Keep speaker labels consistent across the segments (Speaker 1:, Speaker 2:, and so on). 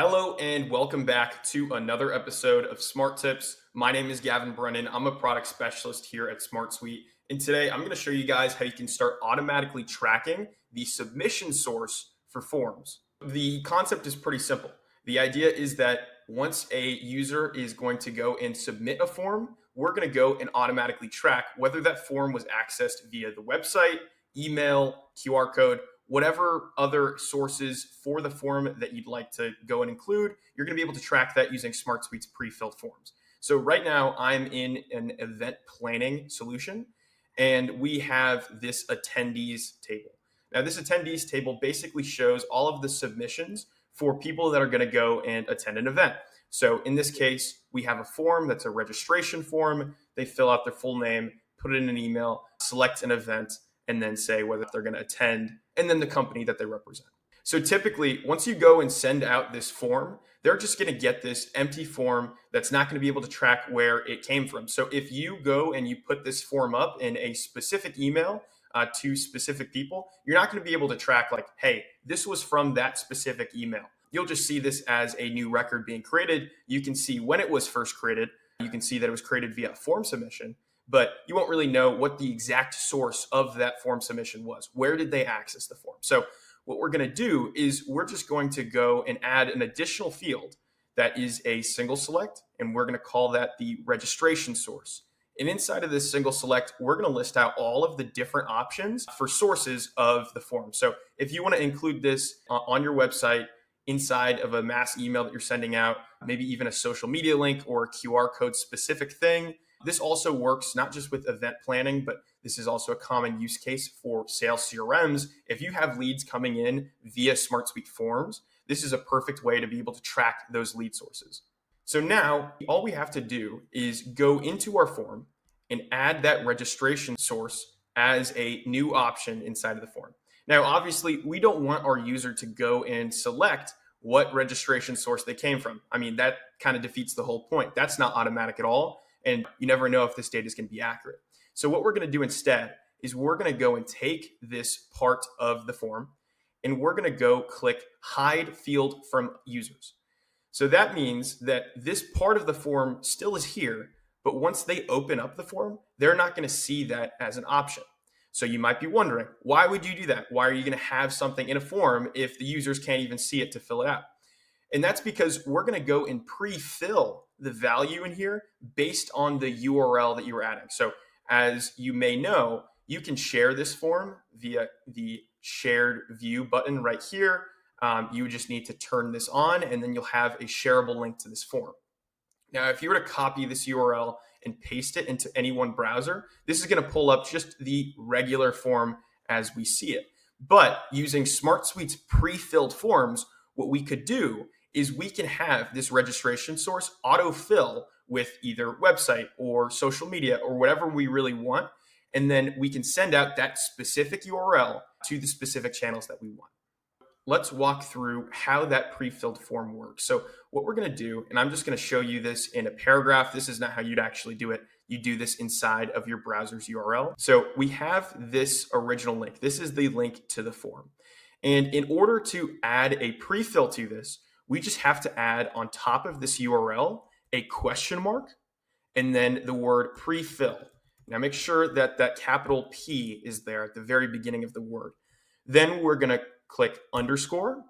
Speaker 1: Hello and welcome back to another episode of Smart Tips. My name is Gavin Brennan. I'm a product specialist here at SmartSuite. And today I'm going to show you guys how you can start automatically tracking the submission source for forms. The concept is pretty simple. The idea is that once a user is going to go and submit a form, we're going to go and automatically track whether that form was accessed via the website, email, QR code, whatever other sources for the form that you'd like to go and include. You're going to be able to track that using SmartSuite's pre-filled forms. So right now I'm in an event planning solution and we have this attendees table. Now this attendees table basically shows all of the submissions for people that are going to go and attend an event. So in this case, we have a form that's a registration form. They fill out their full name, put it in an email, select an event, and then say whether they're going to attend, and then the company that they represent. So typically, once you go and send out this form, they're just going to get this empty form that's not going to be able to track where it came from. So if you go and you put this form up in a specific email to specific people, you're not going to be able to track like, hey, this was from that specific email. You'll just see this as a new record being created. You can see when it was first created. You can see that it was created via form submission, but you won't really know what the exact source of that form submission was. Where did they access the form? So what we're going to do is we're just going to go and add an additional field that is a single select, and we're going to call that the registration source. And inside of this single select, we're going to list out all of the different options for sources of the form. So if you want to include this on your website, inside of a mass email that you're sending out, maybe even a social media link or a QR code specific thing. This also works not just with event planning, but this is also a common use case for sales CRMs. If you have leads coming in via SmartSuite forms, this is a perfect way to be able to track those lead sources. So now all we have to do is go into our form and add that registration source as a new option inside of the form. Now, obviously, we don't want our user to go and select what registration source they came from. I mean, that kind of defeats the whole point. That's not automatic at all. And you never know if this data is going to be accurate. So what we're going to do instead is we're going to go and take this part of the form and we're going to go click hide field from users. So that means that this part of the form still is here, but once they open up the form, they're not going to see that as an option. So you might be wondering, why would you do that? Why are you going to have something in a form if the users can't even see it to fill it out? And that's because we're going to go and pre-fill the value in here based on the URL that you were adding. So as you may know, you can share this form via the shared view button right here. You would just need to turn this on and then you'll have a shareable link to this form. Now, if you were to copy this URL and paste it into any one browser, this is going to pull up just the regular form as we see it. But using SmartSuite's pre-filled forms, what we could do is we can have this registration source autofill with either website or social media or whatever we really want. And then we can send out that specific URL to the specific channels that we want. Let's walk through how that pre-filled form works. So what we're going to do, and I'm just going to show you this in a paragraph. This is not how you'd actually do it. You do this inside of your browser's URL. So we have this original link. This is the link to the form. And in order to add a pre-fill to this, we just have to add on top of this URL a question mark and then the word pre-fill. Now make sure that that capital P is there at the very beginning of the word. Then we're going to click underscore,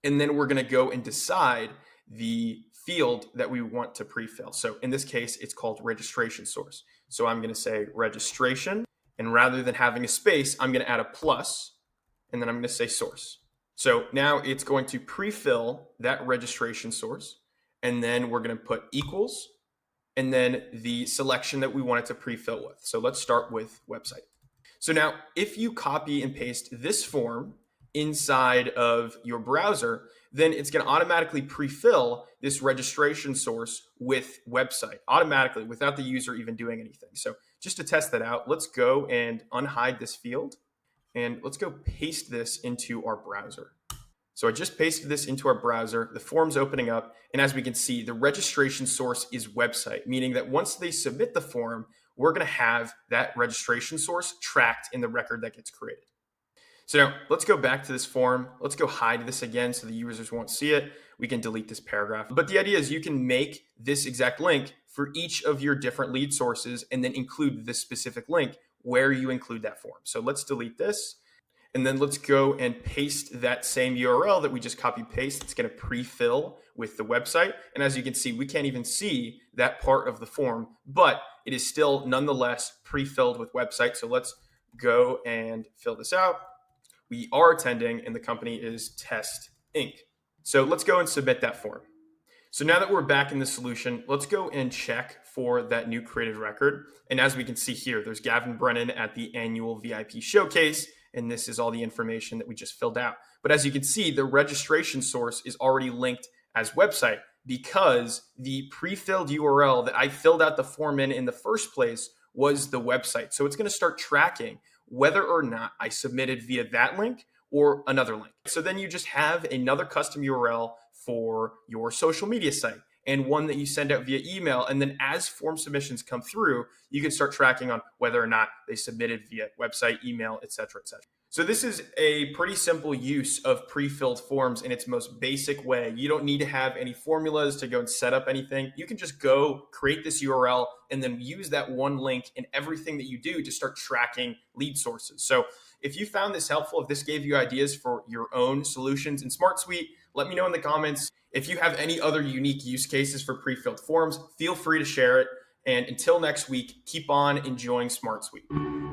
Speaker 1: and then we're going to go and decide the field that we want to pre-fill. So in this case, it's called registration source. So I'm going to say registration, and rather than having a space, I'm going to add a plus, and then I'm going to say source. So now it's going to pre-fill that registration source, and then we're going to put equals, and then the selection that we want it to pre-fill with. So let's start with website. So now if you copy and paste this form inside of your browser, then it's going to automatically pre-fill this registration source with website automatically without the user even doing anything. So just to test that out, let's go and unhide this field and let's go paste this into our browser. So I just pasted this into our browser, the form's opening up, and as we can see, the registration source is website, meaning that once they submit the form, we're going to have that registration source tracked in the record that gets created. So now let's go back to this form. Let's go hide this again so the users won't see it. We can delete this paragraph. But the idea is you can make this exact link for each of your different lead sources and then include this specific link where you include that form. So let's delete this. And then let's go and paste that same URL that we just copy paste. It's going to pre-fill with the website. And as you can see, we can't even see that part of the form, but it is still nonetheless pre-filled with website. So let's go and fill this out. We are attending and the company is Test Inc. So let's go and submit that form. So now that we're back in the solution, let's go and check for that new created record. And as we can see here, there's Gavin Brennan at the annual VIP showcase. And this is all the information that we just filled out. But as you can see, the registration source is already linked as website because the pre-filled URL that I filled out the form in the first place was the website. So it's going to start tracking whether or not I submitted via that link or another link. So then you just have another custom URL for your social media site and one that you send out via email. And then as form submissions come through, you can start tracking on whether or not they submitted via website, email, et cetera, et cetera. So this is a pretty simple use of pre-filled forms in its most basic way. You don't need to have any formulas to go and set up anything. You can just go create this URL and then use that one link in everything that you do to start tracking lead sources. So if you found this helpful, if this gave you ideas for your own solutions in SmartSuite, let me know in the comments. If you have any other unique use cases for pre-filled forms, feel free to share it. And until next week, keep on enjoying SmartSuite.